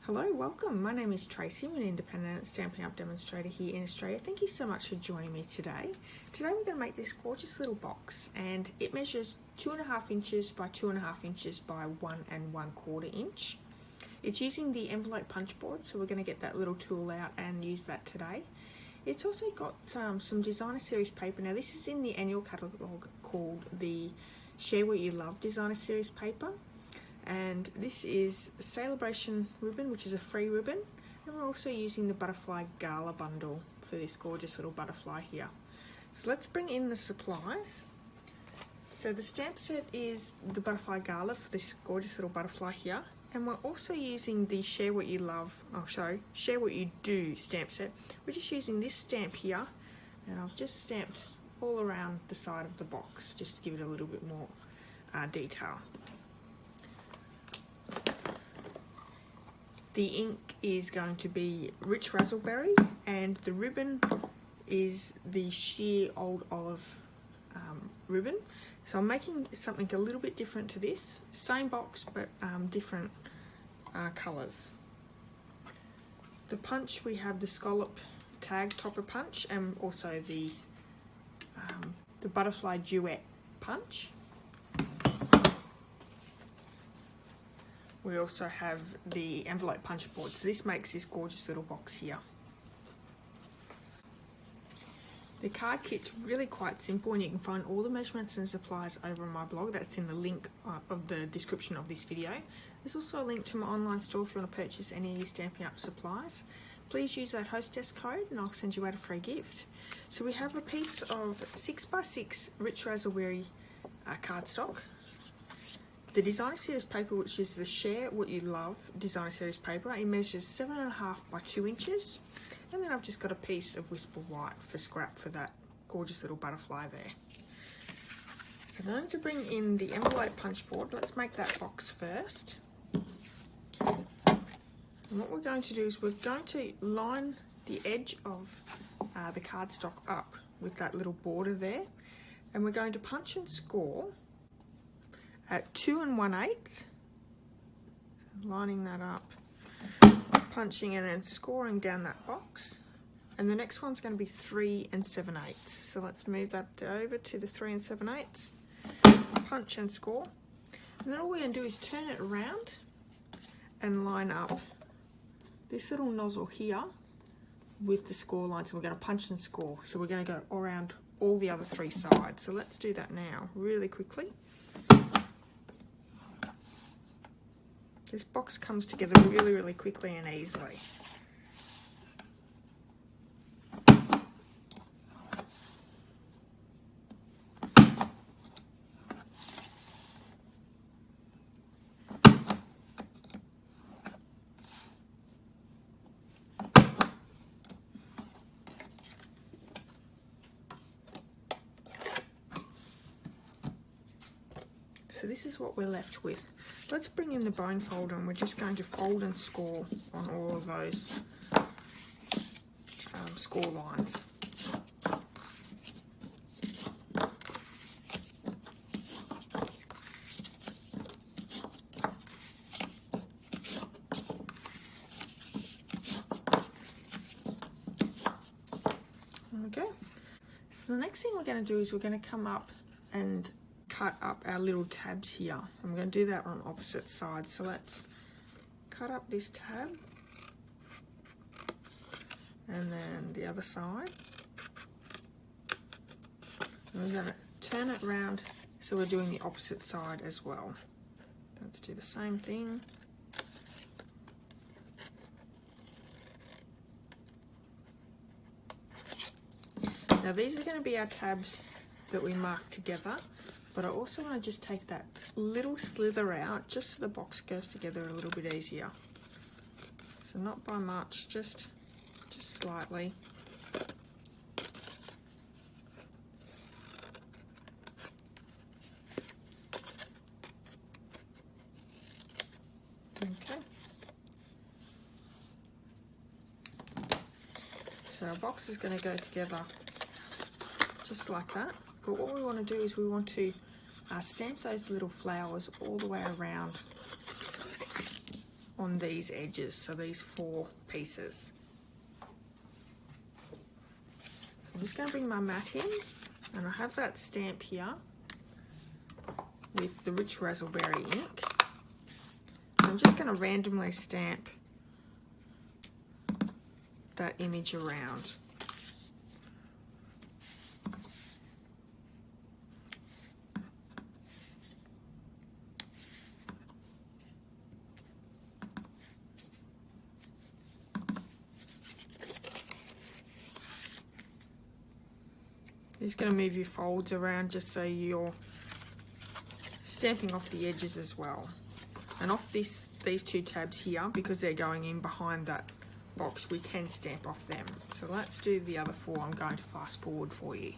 Hello, welcome. My name is Tracy. I'm an independent Stampin' Up demonstrator here in Australia. Thank you so much for joining me today. Today we're going to make this gorgeous little box, and it measures 2.5 inches by 2.5 inches by 1 1/4 inch. It's using the envelope punch board, so we're going to get that little tool out and use that today. It's also got some designer series paper. Now this is in the annual catalogue called the Share What You Love designer series paper. And this is Celebration ribbon, which is a free ribbon, and we're also using the butterfly gala bundle for this gorgeous little butterfly here. So let's bring in the supplies. So the stamp set is the butterfly gala for this gorgeous little butterfly here, and we're also using the Share What You Love, Share What You Do stamp set. We're just using this stamp here, and I've just stamped all around the side of the box just to give it a little bit more detail. The ink is going to be Rich Razzleberry, and the ribbon is the sheer Old Olive ribbon. So I'm making something a little bit different to this. Same box, but different colours. The punch, we have the scallop tag topper punch, and also the butterfly duet punch. We also have the envelope punch board, so this makes this gorgeous little box here. The card kit's really quite simple, and you can find all the measurements and supplies over on my blog. That's in the link of the description of this video. There's also a link to my online store if you want to purchase any of your Stampin' Up supplies. Please use that Hostess code and I'll send you out a free gift. So we have a piece of 6x6 Rich Razzleberry cardstock. The designer series paper, which is the Share What You Love designer series paper, it measures 7.5 by 2 inches. And then I've just got a piece of Whisper White for scrap for that gorgeous little butterfly there. So I'm going to bring in the envelope punch board. Let's make that box first. And what we're going to do is we're going to line the edge of the cardstock up with that little border there. And we're going to punch and score at 2 1/8, so lining that up, punching and then scoring down that box, and the next one's going to be 3 7/8. So let's move that over to the 3 7/8, punch and score, and then all we're going to do is turn it around and line up this little nozzle here with the score lines, and we're going to punch and score. So we're going to go around all the other 3 sides. So let's do that now really quickly. This box comes together really quickly and easily. So this is what we're left with. Let's bring in the bone folder, and we're just going to fold and score on all of those score lines. Okay. So the next thing we're going to do is we're going to come up and cut up our little tabs here. I'm going to do that on opposite sides. So let's cut up this tab, and then the other side. And we're going to turn it around so we're doing the opposite side as well. Let's do the same thing. Now these are going to be our tabs that we mark together. But I also want to just take that little slither out just so the box goes together a little bit easier. So not by much, just slightly. Okay. So our box is going to go together just like that. But what we want to do is we want to stamp those little flowers all the way around on these edges, so these 4 pieces. I'm just going to bring my mat in, and I have that stamp here with the rich raspberry ink. I'm just going to randomly stamp that image around. You're just going to move your folds around just so you're stamping off the edges as well. And off these 2 tabs here, because they're going in behind that box, we can stamp off them. So let's do the other 4. I'm going to fast forward for you.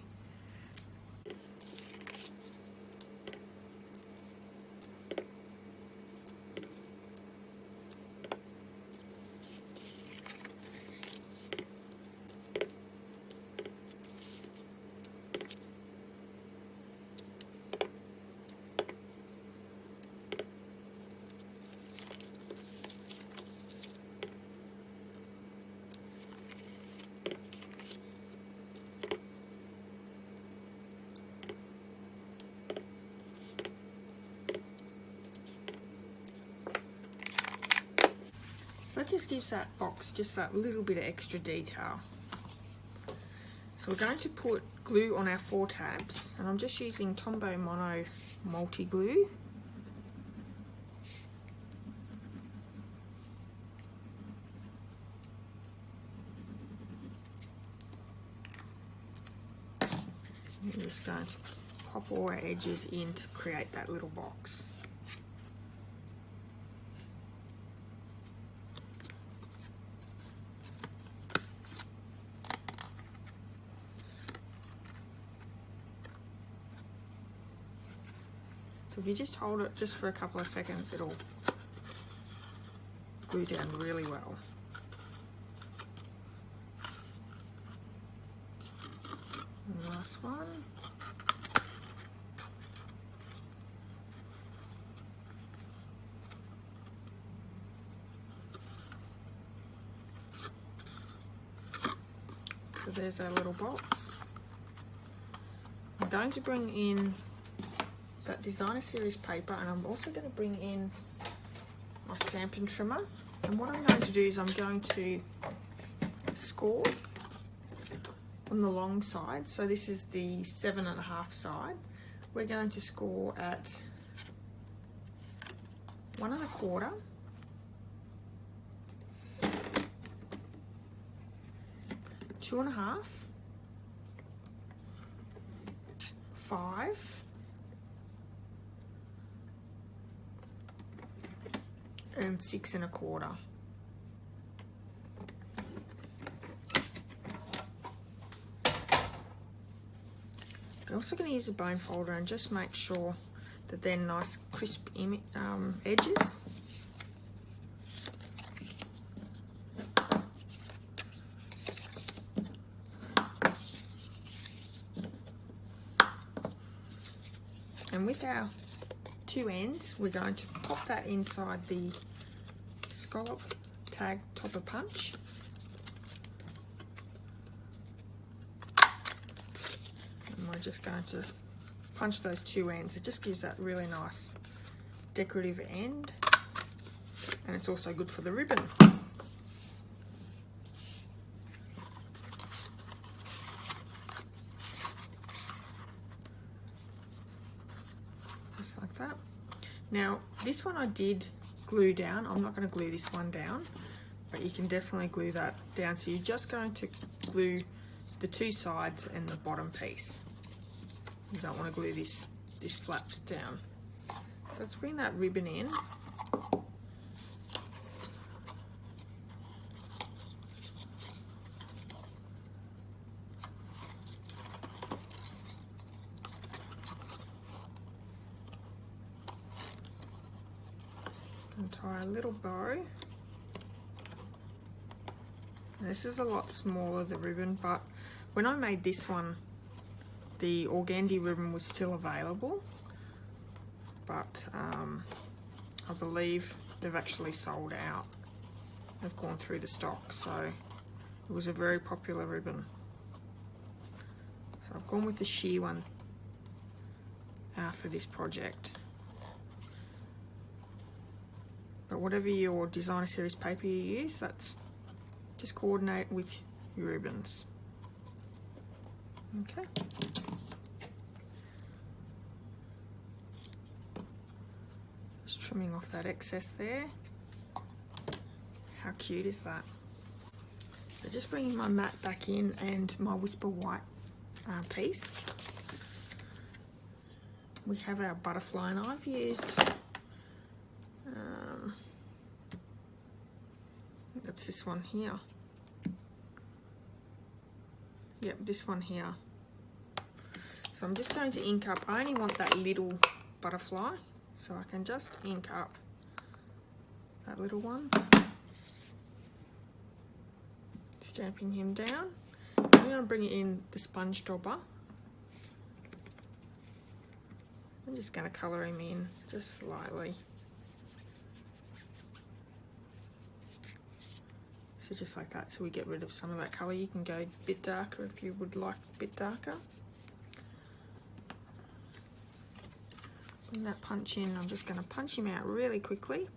So that just gives that box just that little bit of extra detail. So we're going to put glue on our 4 tabs, and I'm just using Tombow Mono multi glue. I'm just going to pop all our edges in to create that little box. So if you just hold it just for a couple of seconds, it'll glue down really well. And last one. So there's our little box. I'm going to bring in that designer series paper, and I'm also going to bring in my Stampin' Trimmer. And what I'm going to do is I'm going to score on the long side. So this is the 7.5 side. We're going to score at 1 1/4, 2 1/2, 5, and 6 1/4. I'm also going to use a bone folder and just make sure that they're nice crisp edges. And with our 2 ends, we're going to pop that inside the scallop tag topper punch. And we're just going to punch those 2 ends. It just gives that really nice decorative end, and it's also good for the ribbon. Just like that. Now this one I did glue down. I'm not going to glue this one down, but you can definitely glue that down. So you're just going to glue the 2 sides and the bottom piece. You don't want to glue this flat down. So let's bring that ribbon in. And tie a little bow. Now, this is a lot smaller, the ribbon, but when I made this one, the organdy ribbon was still available, but I believe they've actually sold out. They've gone through the stock, so it was a very popular ribbon. So I've gone with the sheer one for this project. But whatever your designer series paper you use, that's just coordinate with your ribbons. Okay. Just trimming off that excess there. How cute is that? So just bringing my mat back in and my Whisper White piece. We have our butterfly, and I've used that's this one here. Yep, this one here. So I'm just going to ink up. I only want that little butterfly, so I can just ink up that little one. Stamping him down. I'm going to bring it in the sponge dauber. I'm just going to colour him in just slightly. So just like that, so we get rid of some of that colour. You can go a bit darker if you would like a bit darker. Bring that punch in. I'm just going to punch him out really quickly.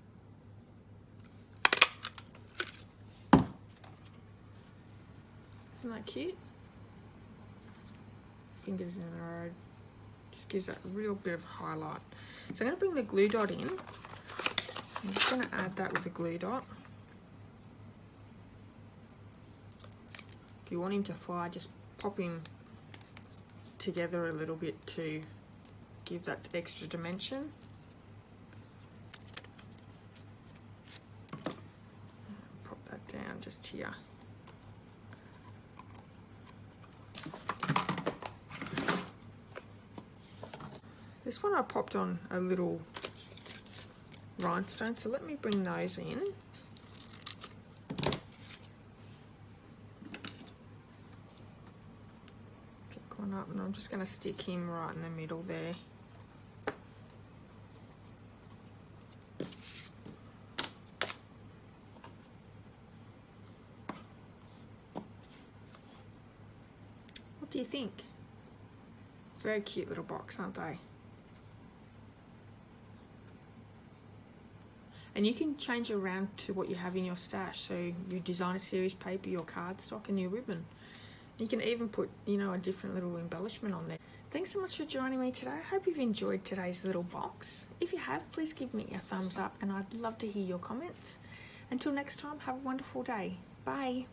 Isn't that cute? Fingers in a row. Just gives that real bit of highlight. So I'm going to bring the glue dot in. I'm just going to add that with a glue dot. If you want him to fly, just pop him together a little bit to give that extra dimension. Pop that down just here. This one I popped on a little rhinestone, so let me bring those in. Pick one up, and I'm just going to stick him right in the middle there. What do you think? Very cute little box, aren't they? And you can change it around to what you have in your stash. So your designer series paper, your cardstock, and your ribbon. You can even put, you know, a different little embellishment on there. Thanks so much for joining me today. I hope you've enjoyed today's little box. If you have, please give me a thumbs up, and I'd love to hear your comments. Until next time, have a wonderful day. Bye.